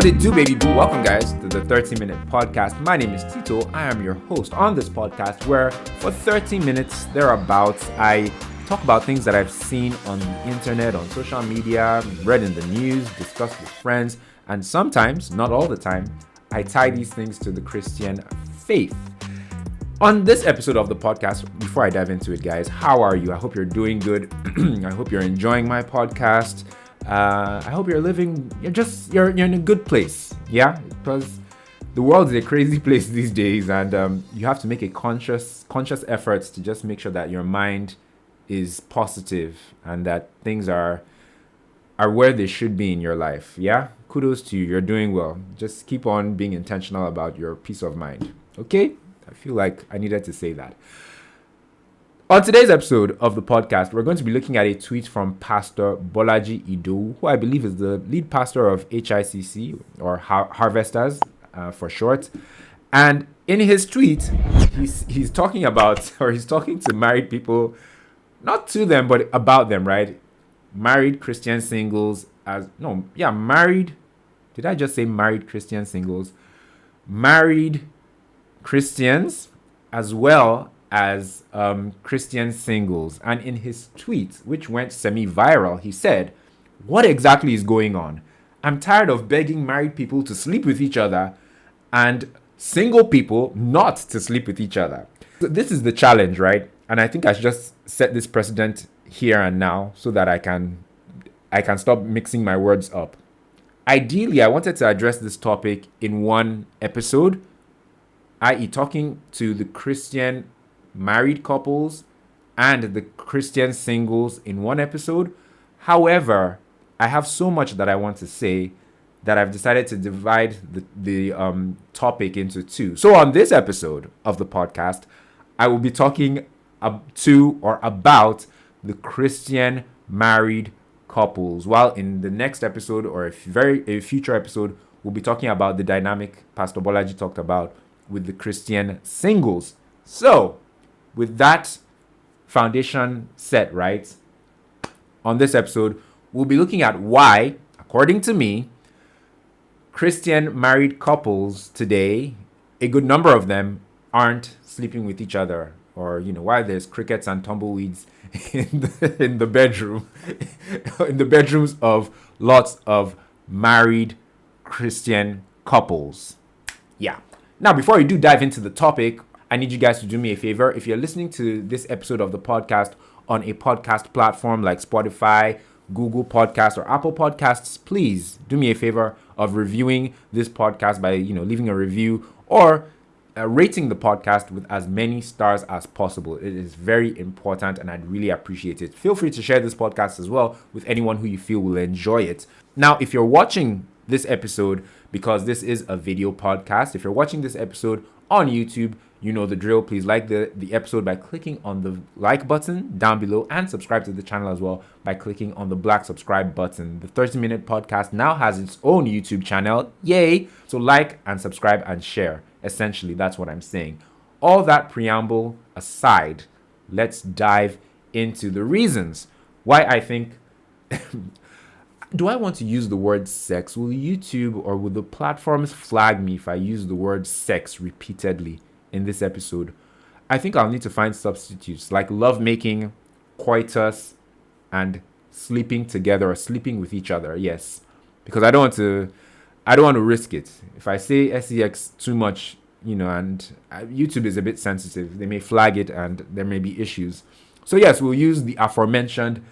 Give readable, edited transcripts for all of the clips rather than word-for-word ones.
What it do, baby boo? Welcome, guys, to the 30-minute podcast. My name is Tito. I am your host on this podcast where for 30 minutes, thereabouts, I talk about things that I've seen on the internet, on social media, read in the news, discussed with friends, and sometimes, not all the time, I tie these things to the Christian faith. On this episode of the podcast, before I dive into it, guys, how are you? I hope you're doing good. I hope you're enjoying my podcast. I hope you're in a good place. Yeah, because the world is a crazy place these days, and you have to make a conscious efforts to just make sure that your mind is positive and that things are where they should be in your life. Yeah, kudos to you. You're doing well. Just keep on being intentional about your peace of mind. Okay, I feel like I needed to say that. On today's episode of the podcast, we're going to be looking at a tweet from Pastor Bolaji Idowu, who I believe is the lead pastor of HICC, or Harvesters for short. And in his tweet, he's talking to married people, not to them, but about them, right? Married Christian singles married. Did I just say married Christian singles? Married Christians as well as Christian singles. And in his tweet, which went semi-viral, he said, "What exactly is going on? I'm tired of begging married people to sleep with each other and single people not to sleep with each other." So this is the challenge, right? And I think I should just set this precedent here and now so that I can stop mixing my words up. Ideally, I wanted to address this topic in one episode, i.e. talking to the Christian married couples and the Christian singles in one episode. However, I have so much that I want to say that I've decided to divide the topic into two. So on this episode of the podcast, I will be talking about the Christian married couples, while in the next episode or a future episode, we'll be talking about the dynamic Pastor Bolaji talked about with the Christian singles. So, with that foundation set, right, on this episode, we'll be looking at why, according to me, Christian married couples today, a good number of them, aren't sleeping with each other, or why there's crickets and tumbleweeds in the bedroom, in the bedrooms of lots of married Christian couples. Yeah. Now, before we do dive into the topic, I need you guys to do me a favor. If you're listening to this episode of the podcast on a podcast platform like Spotify, Google Podcasts, or Apple Podcasts, please do me a favor of reviewing this podcast by leaving a review or rating the podcast with as many stars as possible. It is very important and I'd really appreciate it. Feel free to share this podcast as well with anyone who you feel will enjoy it. Now, if you're watching this episode, because this is a video podcast, if you're watching this episode on YouTube, you know the drill. Please like the episode by clicking on the like button down below and subscribe to the channel as well by clicking on the black subscribe button. The 30-minute podcast now has its own YouTube channel. Yay! So like and subscribe and share. Essentially, that's what I'm saying. All that preamble aside, let's dive into the reasons why I think... Do I want to use the word sex? Will YouTube or will the platforms flag me if I use the word sex repeatedly in this episode? I think I'll need to find substitutes like lovemaking, coitus, and sleeping together or sleeping with each other. Yes, because I don't want to risk it. If I say sex too much, and YouTube is a bit sensitive, they may flag it and there may be issues. So yes, we'll use the aforementioned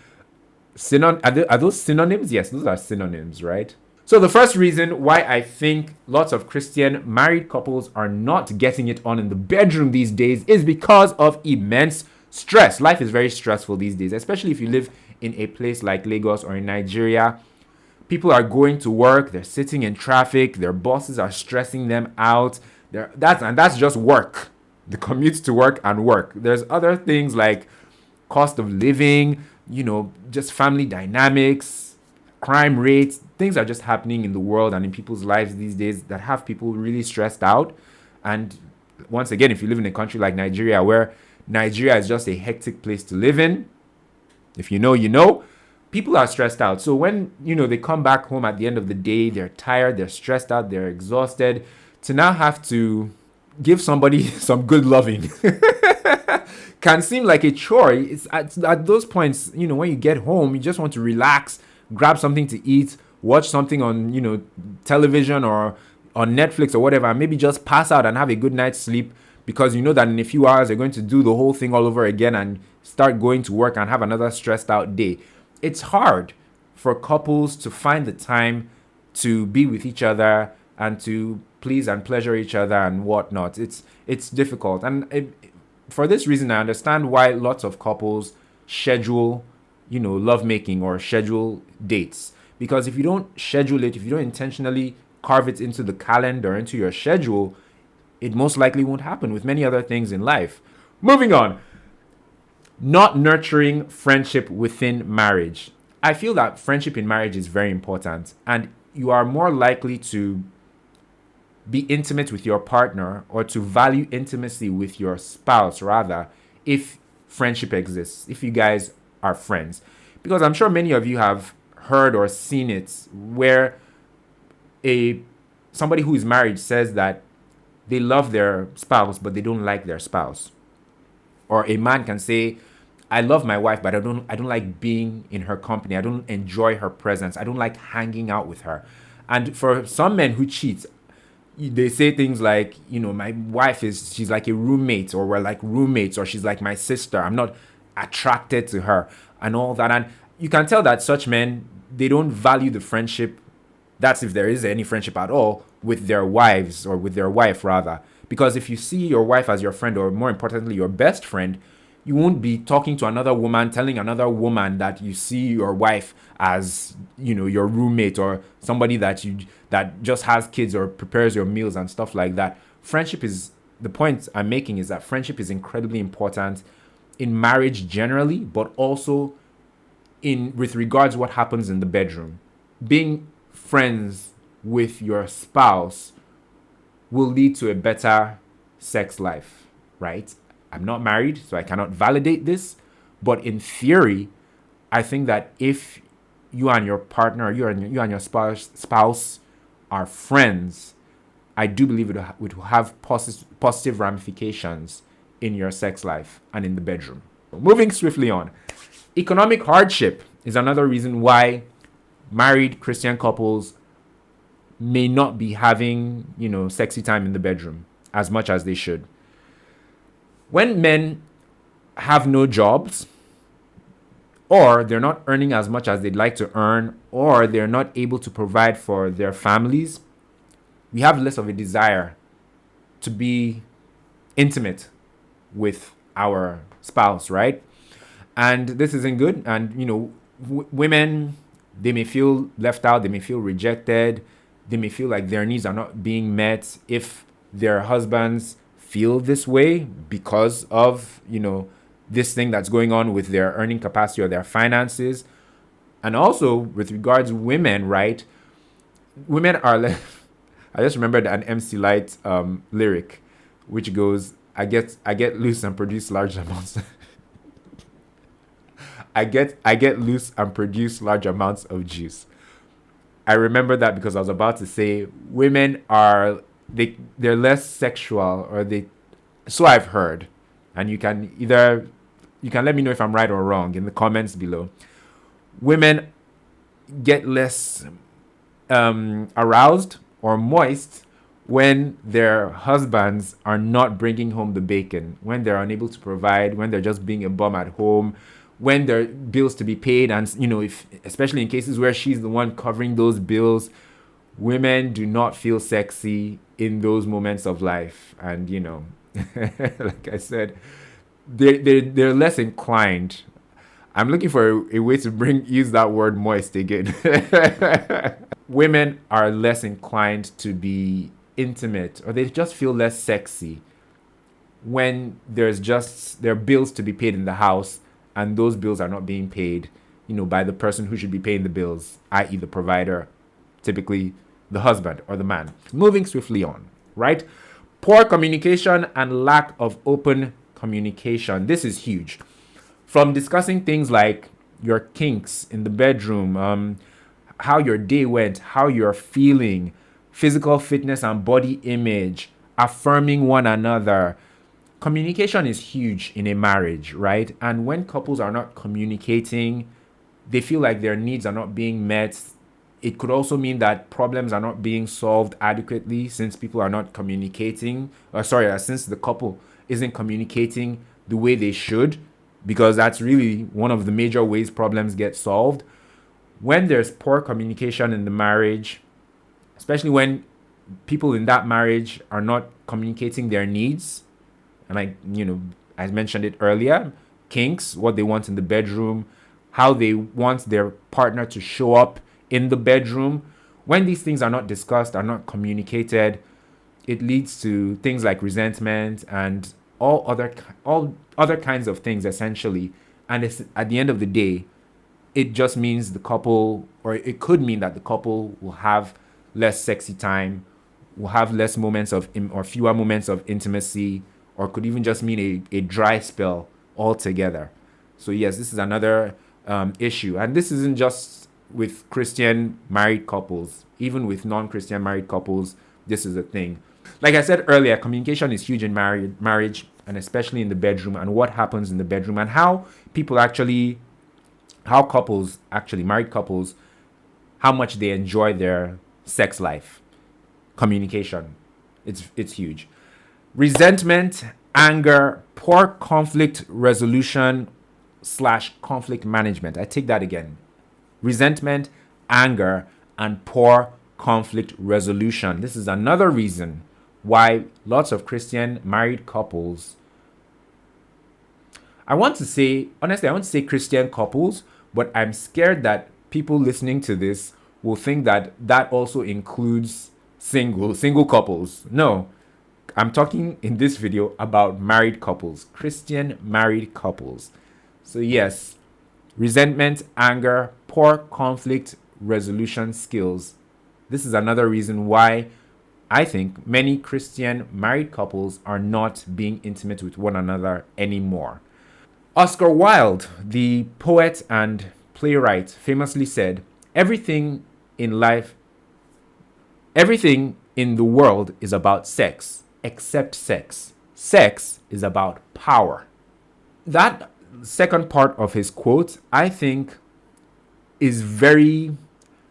are those synonyms? Yes, those are synonyms, right? So the first reason why I think lots of Christian married couples are not getting it on in the bedroom these days is because of immense stress. Life is very stressful these days, especially if you live in a place like Lagos or in Nigeria. People are going to work, they're sitting in traffic, their bosses are stressing them out. That's just work. The commute to work and work. There's other things like cost of living, just family dynamics, crime rates. Things are just happening in the world and in people's lives these days that have people really stressed out. And once again, if you live in a country like Nigeria, where Nigeria is just a hectic place to live in, if you know, people are stressed out. So when, they come back home at the end of the day, they're tired, they're stressed out, they're exhausted, to now have to give somebody some good loving can seem like a chore. It's at those points, when you get home, you just want to relax, grab something to eat, watch something on, television or on Netflix or whatever, and maybe just pass out and have a good night's sleep, because you know that in a few hours you're going to do the whole thing all over again and start going to work and have another stressed out day. It's hard for couples to find the time to be with each other and to please and pleasure each other and whatnot. It's difficult. And for this reason, I understand why lots of couples schedule, lovemaking or schedule dates. Because if you don't schedule it, if you don't intentionally carve it into the calendar, into your schedule, it most likely won't happen with many other things in life. Moving on. Not nurturing friendship within marriage. I feel that friendship in marriage is very important, and you are more likely to be intimate with your partner, or to value intimacy with your spouse rather, if friendship exists, if you guys are friends. Because I'm sure many of you have heard or seen it where somebody who is married says that they love their spouse but they don't like their spouse. Or a man can say, I love my wife, but I don't like being in her company. I don't enjoy her presence. I don't like hanging out with her. And for some men who cheat, they say things like, my wife she's like a roommate, or we're like roommates, or she's like my sister. I'm not attracted to her, and all that. And you can tell that such men, they don't value the friendship, that's if there is any friendship at all, with their wives, or with their wife rather. Because if you see your wife as your friend, or more importantly, your best friend, you won't be talking to another woman, telling another woman that you see your wife as, your roommate, or somebody that just has kids or prepares your meals and stuff like that. The point I'm making is that friendship is incredibly important in marriage generally, but also with regards to what happens in the bedroom. Being friends with your spouse will lead to a better sex life, right? I'm not married, so I cannot validate this. But in theory, I think that if you and your partner, you and your spouse are friends, I do believe it will have positive ramifications in your sex life and in the bedroom. Moving swiftly on. Economic hardship is another reason why married Christian couples may not be having, sexy time in the bedroom as much as they should. When men have no jobs, or they're not earning as much as they'd like to earn, or they're not able to provide for their families, we have less of a desire to be intimate with our spouse, right? And this isn't good. And, women, they may feel left out, they may feel rejected, they may feel like their needs are not being met if their husbands feel this way because of, this thing that's going on with their earning capacity or their finances. And also with regards to women, right? Women are I just remembered an MC Light lyric, which goes, I get loose and produce large amounts. I get loose and produce large amounts of juice. I remember that because I was about to say women they're less sexual, or so I've heard. And you can let me know if I'm right or wrong in the comments below. Women get less aroused or moist when their husbands are not bringing home the bacon, when they're unable to provide, when they're just being a bum at home, when there are bills to be paid, and especially in cases where she's the one covering those bills, women do not feel sexy in those moments of life. And like I said, they're less inclined. I'm looking for a way to use that word moist again. Women are less inclined to be intimate, or they just feel less sexy when there are bills to be paid in the house, and those bills are not being paid, by the person who should be paying the bills, i.e. the provider, typically the husband or the man. Moving swiftly on, right? Poor communication and lack of open communication. This is huge. From discussing things like, your kinks in the bedroom, how your day went, how you're feeling, physical fitness and body image, affirming one another. Communication is huge in a marriage, right? And when couples are not communicating, they feel like their needs are not being met. It could also mean that problems are not being solved adequately since people are not communicating, since the couple isn't communicating the way they should, because that's really one of the major ways problems get solved. When there's poor communication in the marriage, especially when people in that marriage are not communicating their needs, and I mentioned it earlier, kinks, what they want in the bedroom, how they want their partner to show up in the bedroom. When these things are not discussed, are not communicated, it leads to things like resentment and all other kinds of things, essentially. And it's, at the end of the day, it just means the couple, or it could mean that the couple will have less sexy time, will have less moments of or fewer moments of intimacy, or could even just mean a dry spell altogether. So yes, this is another issue. And this isn't just with Christian married couples. Even with non-Christian married couples, this is a thing. Like I said earlier, communication is huge in marriage, and especially in the bedroom, and what happens in the bedroom, and how couples, married couples, how much they enjoy their sex life. Communication, it's huge. Resentment, anger, poor conflict resolution / conflict management. I take that again. Resentment, anger, and poor conflict resolution. This is another reason why lots of Christian married couples, I want to say Christian couples, but I'm scared that people listening to this will think that that also includes single couples. No, I'm talking in this video about married couples, Christian married couples. So yes, resentment, anger, poor conflict resolution skills. This is another reason why I think many Christian married couples are not being intimate with one another anymore. Oscar Wilde, the poet and playwright, famously said, everything in the world is about sex, except sex. Sex is about power. That second part of his quote, I think, is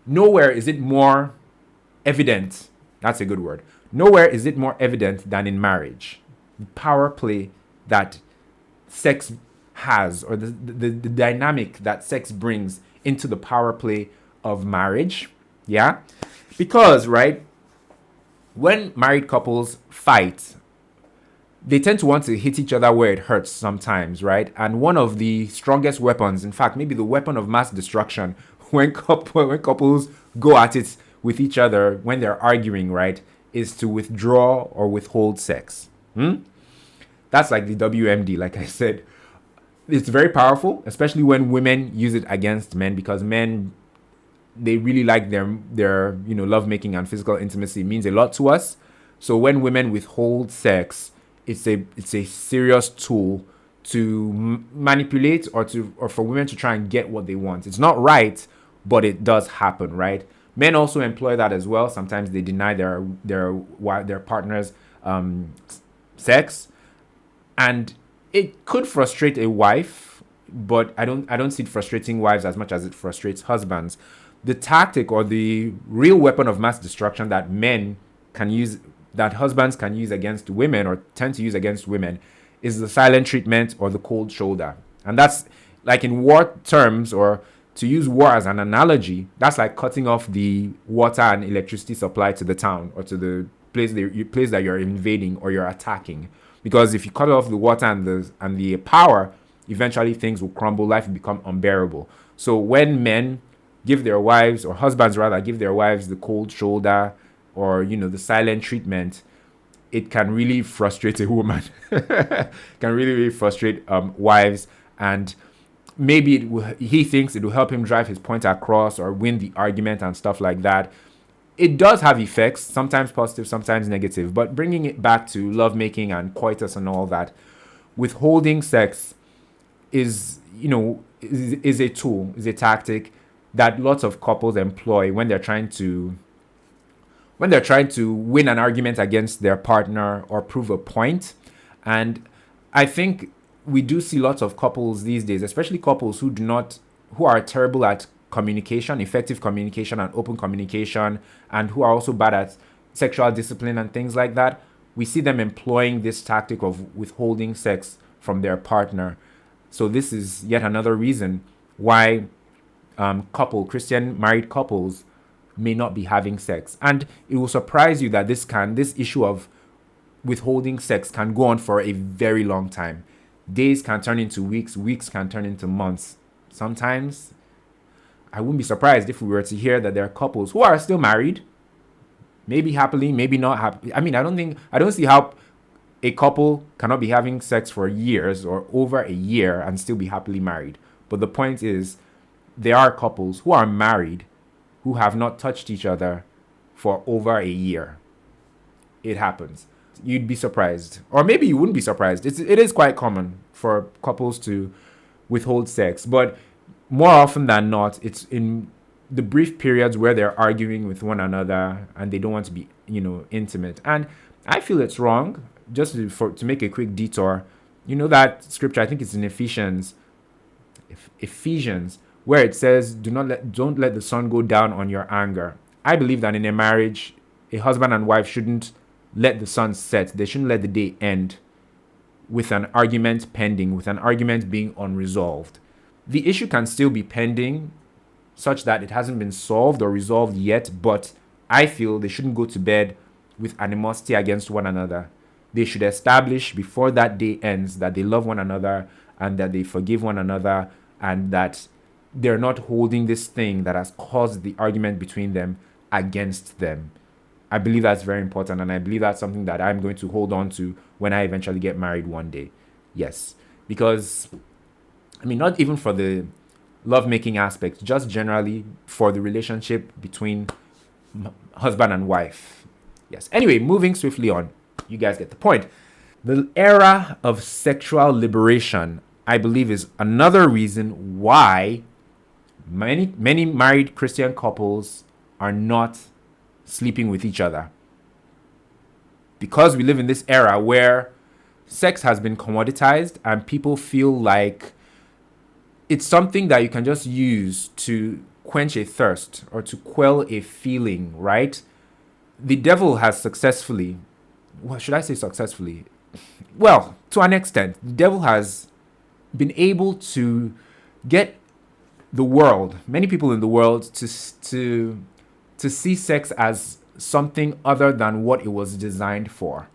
nowhere is it more evident. That's a good word. Nowhere is it more evident than in marriage. The power play that sex has, or the dynamic that sex brings into the power play of marriage. Yeah? Because, right, when married couples fight, they tend to want to hit each other where it hurts sometimes, right? And one of the strongest weapons, in fact, maybe the weapon of mass destruction, when couples go at it with each other when they're arguing, right, is to withdraw or withhold sex. That's like the WMD, like I said. It's very powerful, especially when women use it against men, because men, they really like their lovemaking and physical intimacy. It means a lot to us. So when women withhold sex, it's a serious tool to manipulate or for women to try and get what they want. It's not right, but it does happen, right? Men also employ that as well. Sometimes they deny their partners sex, and it could frustrate a wife, but I don't see it frustrating wives as much as it frustrates husbands. The tactic or the real weapon of mass destruction that men can use, that husbands can use against women or tend to use against women, is the silent treatment or the cold shoulder. And that's like, in war terms, or to use war as an analogy, that's like cutting off the water and electricity supply to the town or to the place that you're invading or you're attacking. Because if you cut off the water and the power, eventually things will crumble, life will become unbearable. So when men give their wives, or husbands rather, give their wives the cold shoulder or the silent treatment, it can really frustrate a woman. Can really, really frustrate wives, and maybe he thinks it will help him drive his point across or win the argument and stuff like that. It does have effects, sometimes positive, sometimes negative, but bringing it back to lovemaking and coitus and all that, withholding sex is a tool, is a tactic that lots of couples employ when they're trying to win an argument against their partner or prove a point. And I think we do see lots of couples these days, especially couples who are terrible at communication, effective communication and open communication, and who are also bad at sexual discipline and things like that. We see them employing this tactic of withholding sex from their partner. So this is yet another reason why Christian married couples may not be having sex. And it will surprise you that this issue of withholding sex can go on for a very long time. Days can turn into weeks, weeks can turn into months. Sometimes I wouldn't be surprised if we were to hear that there are couples who are still married, maybe happily, maybe not happy. I mean, I don't see how a couple cannot be having sex for years or over a year and still be happily married. But the point is, there are couples who are married who have not touched each other for over a year. It happens. You'd be surprised. Or maybe you wouldn't be surprised. It is quite common for couples to withhold sex. But more often than not, it's in the brief periods where they're arguing with one another and they don't want to be, intimate. And I feel it's wrong. Just to make a quick detour, that scripture, I think it's in Ephesians, where it says, don't let the sun go down on your anger. I believe that in a marriage, a husband and wife shouldn't let the sun set. They shouldn't let the day end with an argument pending, with an argument being unresolved. The issue can still be pending such that it hasn't been solved or resolved yet, but I feel they shouldn't go to bed with animosity against one another. They should establish before that day ends that they love one another and that they forgive one another and that they're not holding this thing that has caused the argument between them against them. I believe that's very important, and I believe that's something that I'm going to hold on to when I eventually get married one day. Yes, because, not even for the lovemaking aspect, just generally for the relationship between husband and wife. Yes. Anyway, moving swiftly on. You guys get the point. The era of sexual liberation, I believe, is another reason why many married Christian couples are not sleeping with each other. Because we live in this era where sex has been commoditized and people feel like it's something that you can just use to quench a thirst or to quell a feeling, right? The devil has successfully, should I say successfully? Well, to an extent, the devil has been able to get the world, many people in the world, to see sex as something other than what it was designed for.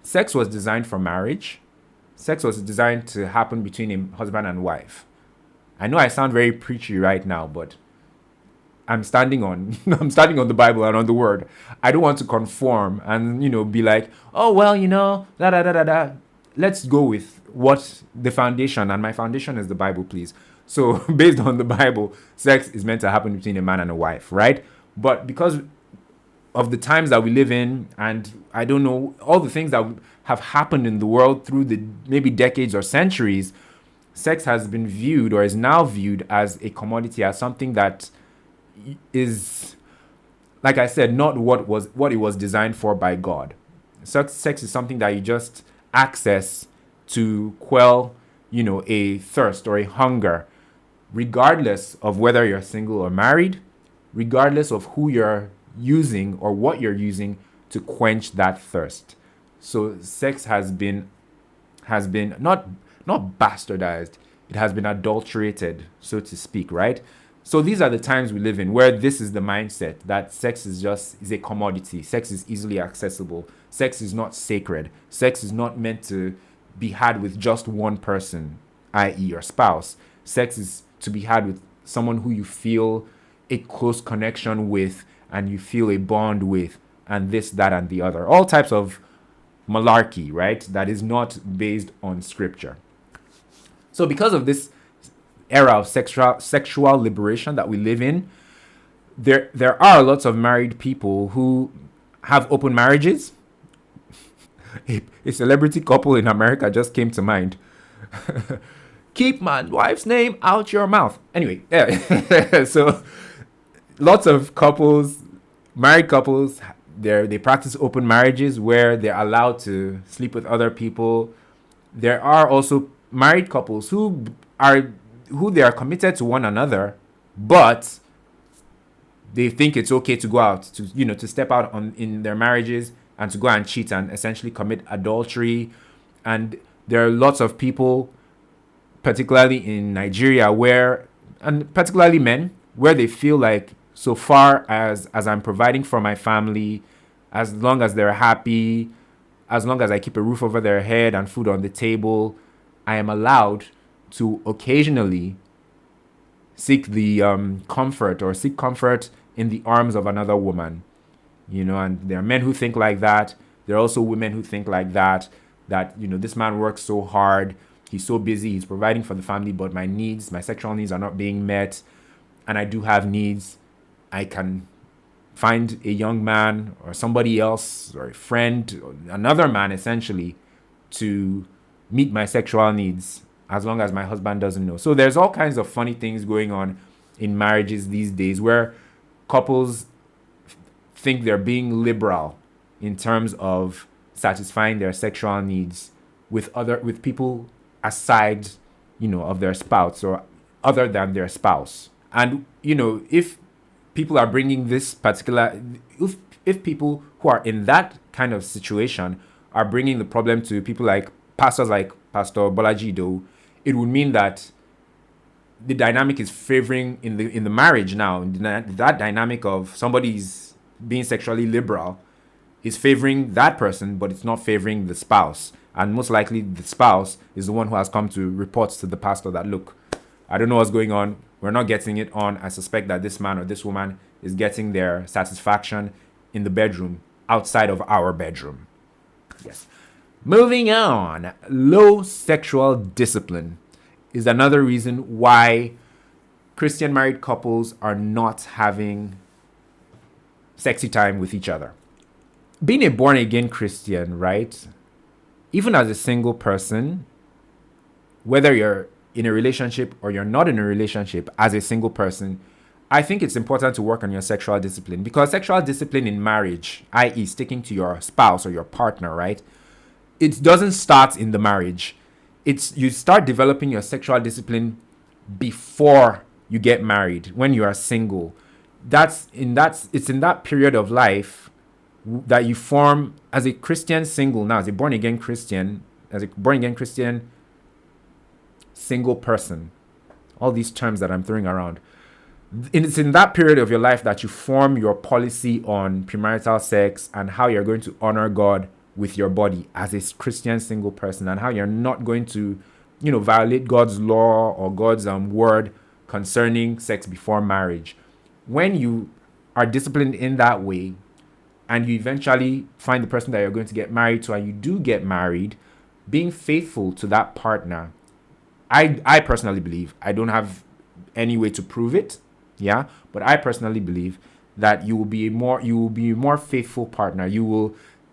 Sex was designed for marriage. Sex was designed to happen between a husband and wife. I know I sound very preachy right now, but I'm standing on the Bible and on the word. I don't want to conform and, be like, oh, well, da da da da da. Let's go with what the foundation, and my foundation is the Bible, please. So based on the Bible, sex is meant to happen between a man and a wife, right? But because of the times that we live in, and I don't know, all the things that have happened in the world through the maybe decades or centuries, sex has been viewed, or is now viewed, as a commodity, as something that is, like I said, not what it was designed for by God. Sex is something that you just access to quell, a thirst or a hunger, regardless of whether you're single or married, regardless of who you're using or what you're using to quench that thirst. So sex has been not bastardized, it has been adulterated, so to speak, right? So these are the times we live in where this is the mindset that sex is a commodity. Sex is easily accessible. Sex is not sacred. Sex is not meant to be had with just one person, i.e. your spouse. Sex is to be had with someone who you feel a close connection with and you feel a bond with, and this, that, and the other. All types of malarkey, right? That is not based on scripture. So because of this era of sexual liberation that we live in, there are lots of married people who have open marriages. A celebrity couple in America just came to mind. Keep my wife's name out your mouth. Anyway, yeah. So lots of couples, married couples, they practice open marriages where they're allowed to sleep with other people. There are also married couples who they are committed to one another, but they think it's okay to go out to step out in their marriages and to go and cheat and essentially commit adultery. And there are lots of people, particularly in Nigeria, and particularly men, where they feel like, so far as I'm providing for my family, as long as they're happy, as long as I keep a roof over their head and food on the table, I am allowed to occasionally seek comfort in the arms of another woman. And there are men who think like that. There are also women who think like that this man works so hard, he's so busy, he's providing for the family, but my sexual needs are not being met, and I do have needs. I can find a young man or somebody else or a friend, or another man essentially, to meet my sexual needs as long as my husband doesn't know. So there's all kinds of funny things going on in marriages these days where couples think they're being liberal in terms of satisfying their sexual needs with people aside, of their spouse or other than their spouse. And, if people are bringing this particular, if people who are in that kind of situation are bringing the problem to people like pastors like Pastor Bolaji Idowu, it would mean that the dynamic is favoring in the marriage now. That dynamic of somebody's being sexually liberal is favoring that person, but it's not favoring the spouse. And most likely the spouse is the one who has come to report to the pastor that, look, I don't know what's going on. We're not getting it on. I suspect that this man or this woman is getting their satisfaction in the bedroom outside of our bedroom. Yes. Moving on. Low sexual discipline is another reason why Christian married couples are not having sexy time with each other. Being a born-again Christian, right? Even as a single person, whether you're in a relationship or you're not in a relationship, as a single person, I think it's important to work on your sexual discipline, because sexual discipline in marriage, i.e. sticking to your spouse or your partner, right? It doesn't start in the marriage. You start developing your sexual discipline before you get married, when you are single. It's in that period of life that you form as a Christian single now, as a born-again Christian single person. All these terms that I'm throwing around. It's in that period of your life that you form your policy on premarital sex and how you're going to honor God with your body as a Christian single person, and how you're not going to, violate God's law or God's word concerning sex before marriage. When you are disciplined in that way, and you eventually find the person that you're going to get married to, and you do get married, being faithful to that partner, I personally believe, I don't have any way to prove it, but I personally believe that you will be a more faithful partner.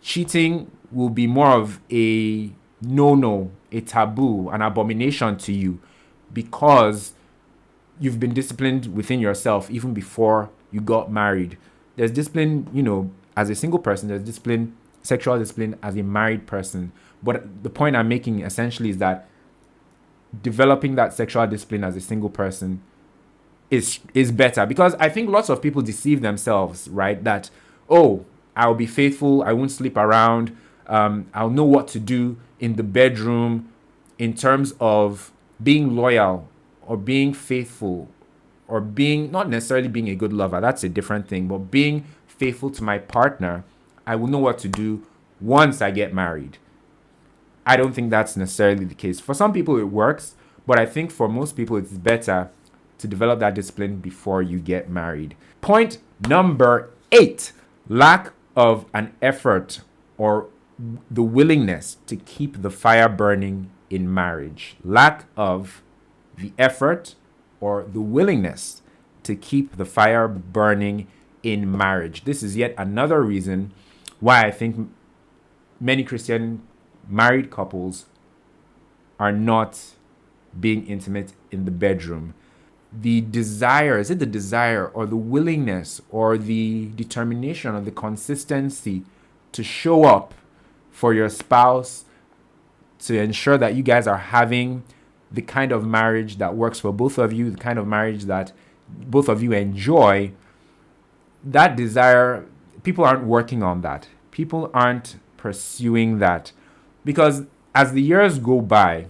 Cheating will be more of a no, a taboo, an abomination to you, because you've been disciplined within yourself even before you got married. There's discipline, as a single person, there's discipline, sexual discipline as a married person. But the point I'm making essentially is that developing that sexual discipline as a single person is better, because I think lots of people deceive themselves, right? That, I'll be faithful, I won't sleep around, I'll know what to do in the bedroom in terms of being loyal or being faithful, or being, not necessarily being a good lover, that's a different thing, but being faithful to my partner. I will know what to do once I get married. I don't think that's necessarily the case. For some people it works, but I think for most people it's better to develop that discipline before you get married. Point number 8, lack of an effort or the willingness to keep the fire burning in marriage. Lack of the effort or the willingness to keep the fire burning in marriage. This is yet another reason why I think many Christian married couples are not being intimate in the bedroom. The desire, is it the desire or the willingness or the determination or the consistency to show up for your spouse, to ensure that you guys are having the kind of marriage that works for both of you, the kind of marriage that both of you enjoy. That desire, people aren't working on that. People aren't pursuing that. Because as the years go by,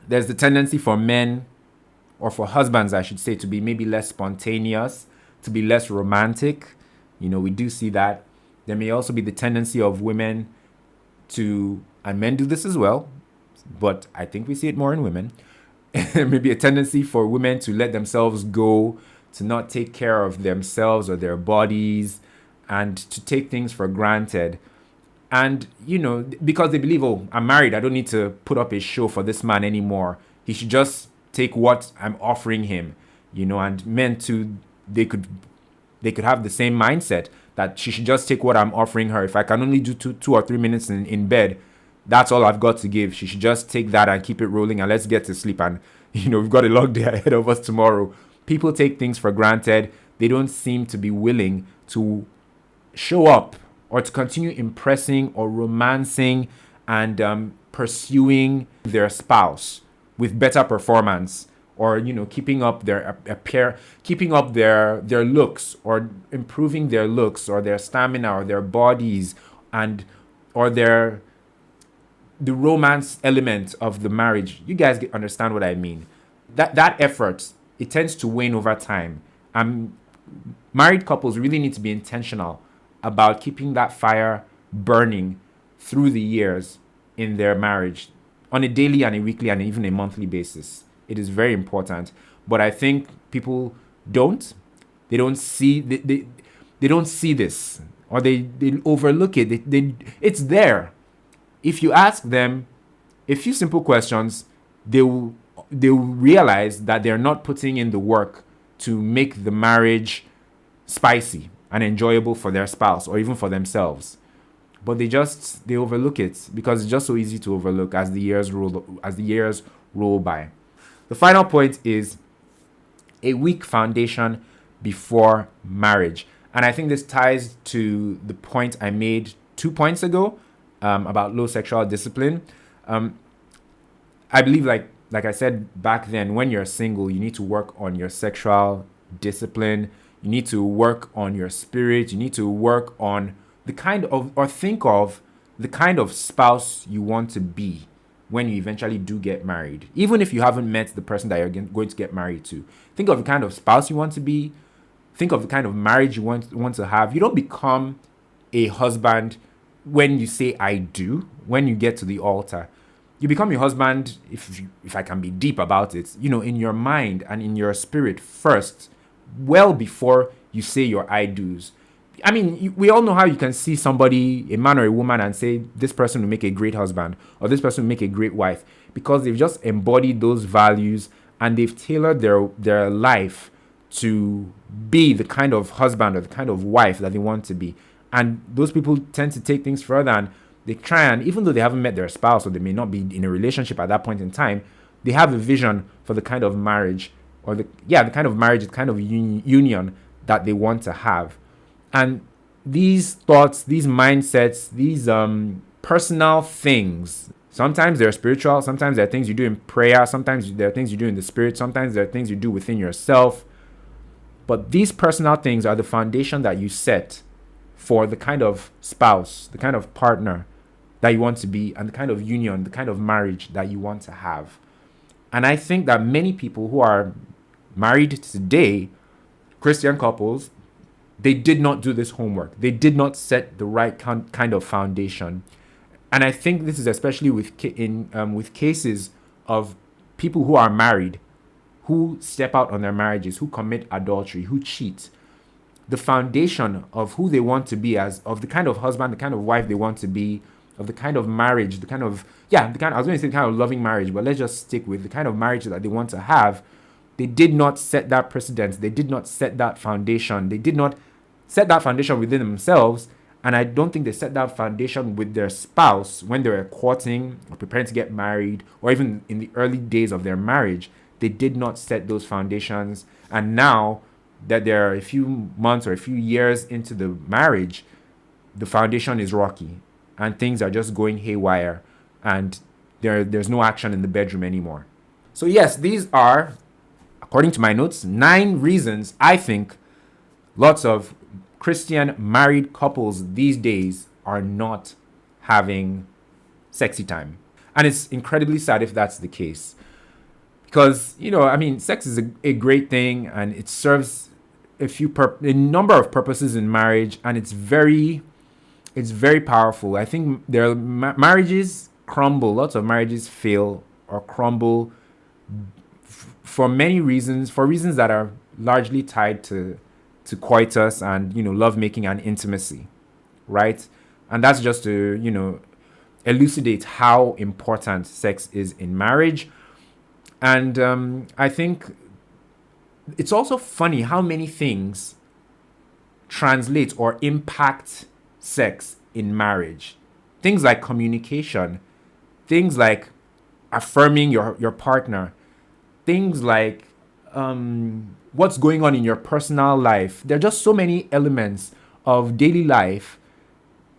there's the tendency for men, or for husbands, I should say, to be maybe less spontaneous, to be less romantic. We do see that. There may also be the tendency of women to, and men do this as well, but I think we see it more in women. There may be a tendency for women to let themselves go, to not take care of themselves or their bodies, and to take things for granted. And, because they believe, oh, I'm married, I don't need to put up a show for this man anymore. He should just take what I'm offering him, and men too, they could have the same mindset that she should just take what I'm offering her. If I can only do 2 or 3 minutes in bed, that's all I've got to give. She should just take that and keep it rolling, and let's get to sleep. And, we've got a long day ahead of us tomorrow. People take things for granted. They don't seem to be willing to show up or to continue impressing or romancing and pursuing their spouse with better performance, or keeping up their looks, or improving their looks, or their stamina, or their bodies, or the romance element of the marriage. You guys understand what I mean? That effort, it tends to wane over time. Married couples really need to be intentional about keeping that fire burning through the years in their marriage, on a daily and a weekly and even a monthly basis. It is very important. But I think people don't. They don't see they don't see this, or they overlook it. It's there. If you ask them a few simple questions, they'll realize that they're not putting in the work to make the marriage spicy and enjoyable for their spouse or even for themselves. But they overlook it because it's just so easy to overlook as the years roll by. The final point is a weak foundation before marriage. And I think this ties to the point I made 2 points ago about low sexual discipline. I believe, like I said back then, when you're single, you need to work on your sexual discipline. You need to work on your spirit. You need to work on think of the kind of spouse you want to be when you eventually do get married. Even if you haven't met the person that you're going to get married to, think of the kind of spouse you want to be. Think of the kind of marriage you want to have. You don't become a husband when you say I do, when you get to the altar. You become your husband, if I can be deep about it, in your mind and in your spirit first, well before you say your I do's. I mean, we all know how you can see somebody, a man or a woman, and say this person will make a great husband or this person will make a great wife, because they've just embodied those values and they've tailored their life to be the kind of husband or the kind of wife that they want to be. And those people tend to take things further, and they try, and even though they haven't met their spouse or they may not be in a relationship at that point in time, they have a vision for the kind of marriage or the kind of marriage, the kind of union that they want to have. And these thoughts, these mindsets, these personal things, sometimes they're spiritual, sometimes they're things you do in prayer, sometimes they're things you do in the spirit, sometimes they're things you do within yourself. But these personal things are the foundation that you set for the kind of spouse, the kind of partner that you want to be, and the kind of union, the kind of marriage that you want to have. And I think that many people who are married today, Christian couples, they did not do this homework. They did not set the right kind of foundation. And I think this is especially with cases of people who are married, who step out on their marriages, who commit adultery, who cheat. The foundation of who they want to be, of the kind of husband, the kind of wife they want to be, of the kind of marriage, I was going to say the kind of loving marriage, but let's just stick with the kind of marriage that they want to have. They did not set that precedent. They did not set that foundation. They did not set that foundation within themselves, And I don't think they set that foundation with their spouse when they were courting or preparing to get married, or even in the early days of their marriage. They did not set those foundations. And now that they're a few months or a few years into the marriage, the foundation is rocky and things are just going haywire, and there's no action in the bedroom anymore. So yes, these are, according to my notes, 9 reasons I think lots of Christian married couples these days are not having sexy time. And it's incredibly sad if that's the case. Because, sex is a great thing, and it serves a number of purposes in marriage, and it's very powerful. I think there are marriages crumble, lots of marriages fail or crumble for many reasons, for reasons that are largely tied to coitus and, lovemaking and intimacy, right? And that's just to, elucidate how important sex is in marriage. And I think it's also funny how many things translate or impact sex in marriage. Things like communication, things like affirming your partner, things like what's going on in your personal life. There are just so many elements of daily life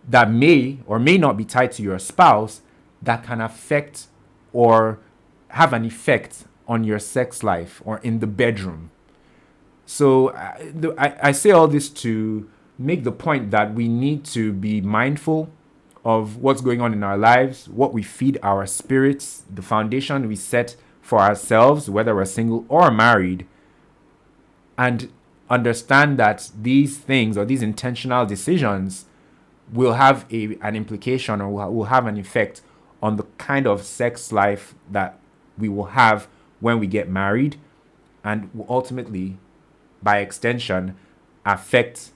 that may or may not be tied to your spouse that can affect or have an effect on your sex life or in the bedroom. So I say all this to make the point that we need to be mindful of what's going on in our lives, what we feed our spirits, the foundation we set for ourselves, whether we're single or married, and understand that these things or these intentional decisions will have an implication or will have an effect on the kind of sex life that we will have when we get married, and will ultimately, by extension, affect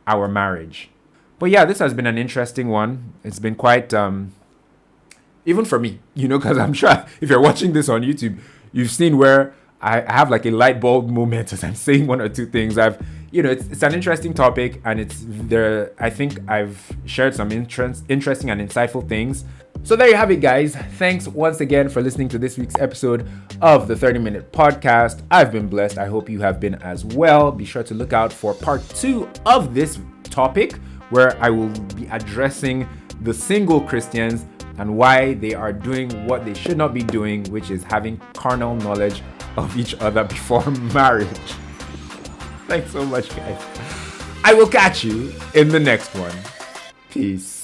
our marriage. But yeah, this has been an interesting one. It's been quite, even for me, because I'm sure if you're watching this on YouTube, you've seen where I have like a light bulb moment as I'm saying one or two things. It's an interesting topic, and I think I've shared some interesting and insightful things. So there you have it, guys. Thanks once again for listening to this week's episode of the 30-Minute Podcast. I've been blessed. I hope you have been as well. Be sure to look out for part 2 of this topic, where I will be addressing the single Christians and why they are doing what they should not be doing, which is having carnal knowledge of each other before marriage. Thanks so much, guys. I will catch you in the next one. Peace.